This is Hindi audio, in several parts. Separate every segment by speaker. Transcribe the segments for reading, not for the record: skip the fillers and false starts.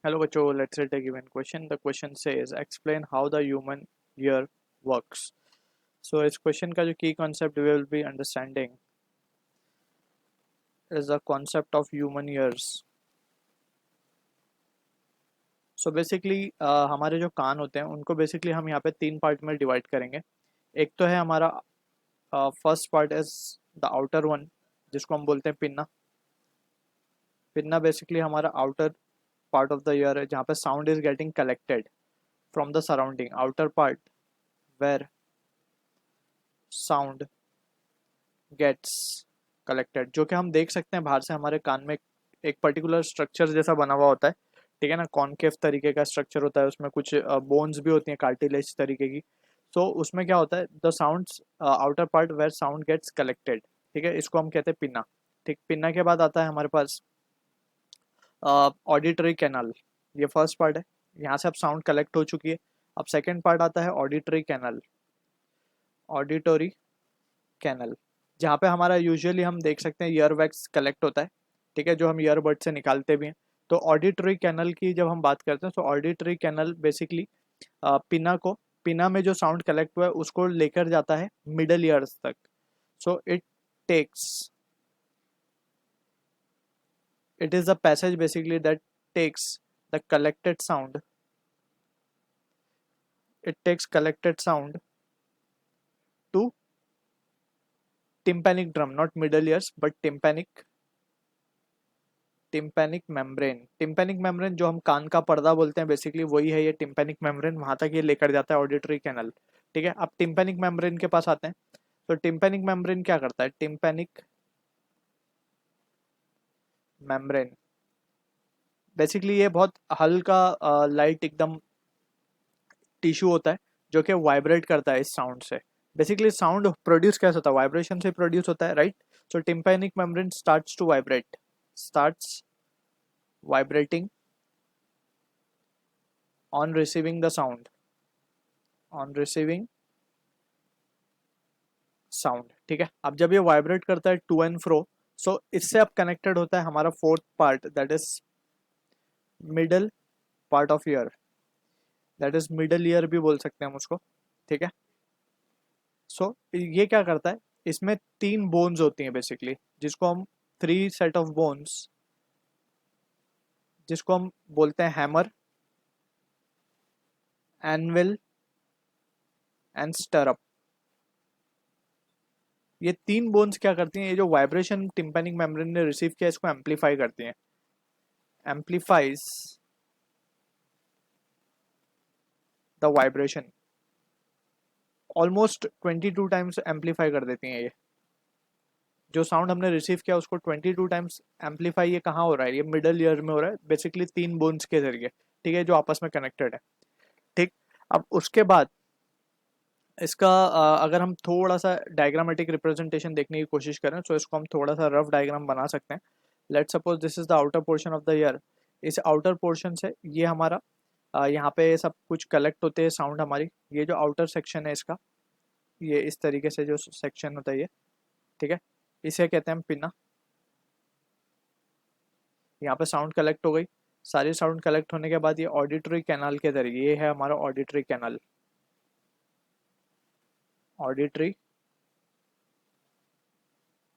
Speaker 1: Hello, Bacho. Let's take a given question. The question says, explain how the human ear works. So, इस question का जो key concept we will be understanding is the concept of human ears. So, basically हमारे जो कान होते हैं उनको basically हम यहाँ पे तीन पार्ट में डिवाइड करेंगे. एक तो है हमारा first part is the outer one, जिसको हम बोलते हैं पिन्ना. पिन्ना बेसिकली हमारा outer part of the ear है जहाँ पे sound is getting collected from the surrounding. Outer part where sound gets collected, जो कि हम देख सकते हैं बाहर से हमारे कान में एक पर्टिकुलर स्ट्रक्चर जैसा बना हुआ होता है. ठीक है ना, कॉनकेव तरीके का स्ट्रक्चर होता है, उसमें कुछ बोन्स भी होती हैं कार्टिलेज तरीके की. तो उसमें क्या होता है, the sounds outer part where sound gets collected. ठीक है, इसको हम कहते हैं पिन्ना. ठीक, पिन्ना के बाद आता है हमारे पास ऑडिटरी कैनल. ये फर्स्ट पार्ट है, यहाँ से अब साउंड कलेक्ट हो चुकी है. अब सेकेंड पार्ट आता है ऑडिटरी कैनल. ऑडिटरी कैनल जहाँ पे हमारा यूजुअली हम देख सकते हैं ईयर वैक्स कलेक्ट होता है. ठीक है, जो हम ईयरबड से निकालते भी हैं. तो ऑडिटरी कैनल की जब हम बात करते हैं तो ऑडिटरी कैनल बेसिकली पिना को, पिना में जो साउंड कलेक्ट हुआ है उसको लेकर जाता है मिडल ईयर्स तक. So takes it is the passage basically that takes the collected sound. It takes collected sound to tympanic drum, not middle ears but tympanic membrane. tympanic membrane जो हम कान का पर्दा बोलते हैं बेसिकली वही है ये tympanic membrane. वहां तक ये लेकर जाता है ऑडिटरी कैनल. ठीक है, अब tympanic membrane के पास आते हैं. तो tympanic membrane क्या करता है, tympanic membrane बेसिकली ये बहुत हल्का लाइट एकदम टिश्यू होता है जो कि वाइब्रेट करता है इस साउंड से. बेसिकली साउंड प्रोड्यूस कैसे होता है, वाइब्रेशन से प्रोड्यूस होता है, right. So tympanic membrane starts to vibrate, starts vibrating on receiving the sound, on receiving sound. ठीक है, अब जब ये वाइब्रेट करता है टू एंड फ्रो, सो इससे अब कनेक्टेड होता है हमारा fourth part that is middle part of year. That is middle ear भी बोल सकते हैं हम उसको. ठीक है, सो ये क्या करता है, इसमें तीन बोन्स होती हैं बेसिकली, जिसको हम थ्री सेट ऑफ बोन्स, जिसको हम बोलते हैं हैमर, एनविल एंड स्टरअप. ये तीन बोन्स क्या करती हैं, ये जो वाइब्रेशन टिम्पैनिक मेम्ब्रेन ने रिसीव किया इसको एम्पलीफाई करती हैं. Amplifies the vibration, almost 22 times amplify कर देती हैं ये. जो साउंड हमने रिसीव किया उसको 22 टाइम्स एम्पलीफाई ये कहाँ हो रहा है, ये मिडल ईयर में हो रहा है बेसिकली तीन बोन्स के जरिए. ठीक है, जो आपस में कनेक्टेड है. ठीक, अब उसके बाद इसका अगर हम थोड़ा सा डायग्रामेटिक रिप्रेजेंटेशन देखने की कोशिश करें तो इसको हम थोड़ा सा रफ डायग्राम बना सकते हैं. Let suppose this is the outer portion of the year. इस आउटर पोर्शन से ये हमारा यहाँ पे सब कुछ कलेक्ट होते हैं साउंड हमारी. ये जो आउटर सेक्शन है इसका, ये इस तरीके से जो सेक्शन होता है ये. ठीक है, इसे कहते हैं पिना. यहाँ पे साउंड कलेक्ट हो गई. सारी साउंड कलेक्ट होने के बाद ये ऑडिटरी कैनाल के जरिए, ये है हमारा ऑडिटरी कैनाल. Auditory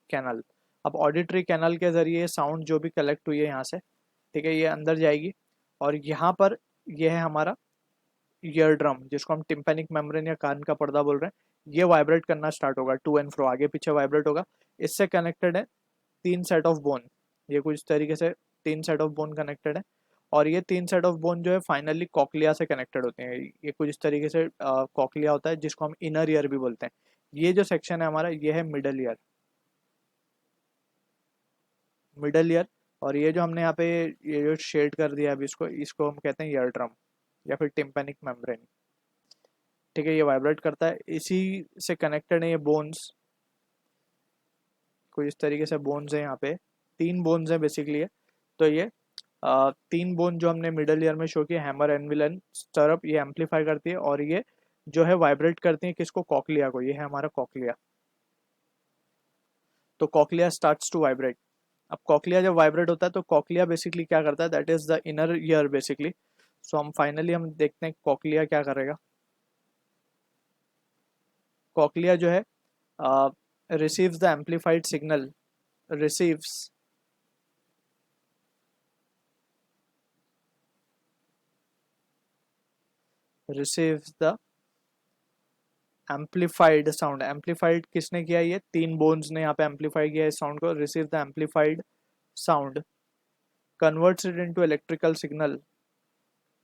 Speaker 1: canal. अब ऑडिटरी कैनाल के जरिए साउंड जो भी कलेक्ट हुई है यहाँ से, ठीक है, ये अंदर जाएगी. और यहाँ पर ये है हमारा ईयर ड्रम, जिसको हम टिम्पैनिक मेम्ब्रेन या कान का पर्दा बोल रहे हैं. ये वाइब्रेट करना स्टार्ट होगा, टू एंड फ्रो, आगे पीछे वाइब्रेट होगा. इससे कनेक्टेड है तीन सेट ऑफ बोन. ये कुछ तरीके से तीन सेट ऑफ बोन कनेक्टेड है. और ये तीन सेट ऑफ बोन जो है फाइनली कॉकलिया से कनेक्टेड होते हैं. ये कुछ इस तरीके से कॉकलिया होता है जिसको हम इनर ईयर भी बोलते हैं. ये जो सेक्शन है हमारा ये है मिडल ईयर. Middle ear. और ये जो हमने यहाँ पे ये जो शेड कर दिया अभी, इसको इसको हम कहते हैं ईयर ड्रम या फिर टिम्पैनिक मेम्ब्रेन. ठीक है, ये वाइब्रेट करता है, इसी से कनेक्टेड है ये बोन्स. कुछ इस तरीके से बोन्स है यहाँ पे, तीन बोन्स है बेसिकली है. तो ये तीन बोन जो हमने मिडल ईयर में शो किया, हैमर, एनविल एंड स्टरअप, ये एम्पलीफाई करती है और ये जो है वाइब्रेट करती है किसको, कॉकलिया को. ये है हमारा कॉकलिया. तो कॉकलिया स्टार्ट्स टू वाइब्रेट. अब कॉकलिया जब वाइब्रेट होता है तो कॉकलिया बेसिकली क्या करता है, that is the inner ear basically. So हम फाइनली हम देखते हैं कॉकलिया क्या करेगा। कॉकलिया जो है receives the amplified signal, receives receives the amplified sound. Amplified किसने किया, ये तीन बोन्स ने यहाँ पे एम्पलीफाई किया इस साउंड को। Receive the amplified sound, converts it into electrical signal,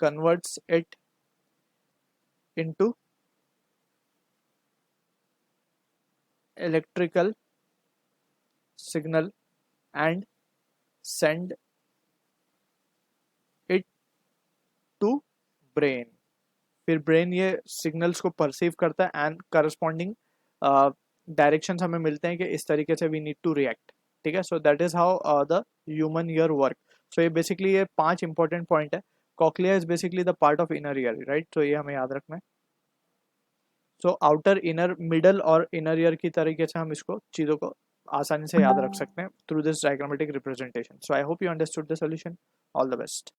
Speaker 1: converts it into electrical signal and send it to brain. फिर ब्रेन ये सिग्नल्स को परसीव करता है एंड करस्पॉन्डिंग डायरेक्शंस हमें मिलते हैं कि इस तरीके से वी नीड टू रिएक्ट। ठीक है, so that is how the human ear work. So ये बेसिकली ये 5 इंपॉर्टेंट पॉइंट है। Cochlea is basically the part of inner ear, right. तो ये हमें याद रखना है। सो आउटर, इनर, मिडल और इनर ईयर की तरीके से हम इसको चीज़ों को आसानी से याद रख सकते हैं through this diagrammatic representation. So I hope you understood the solution. All the best.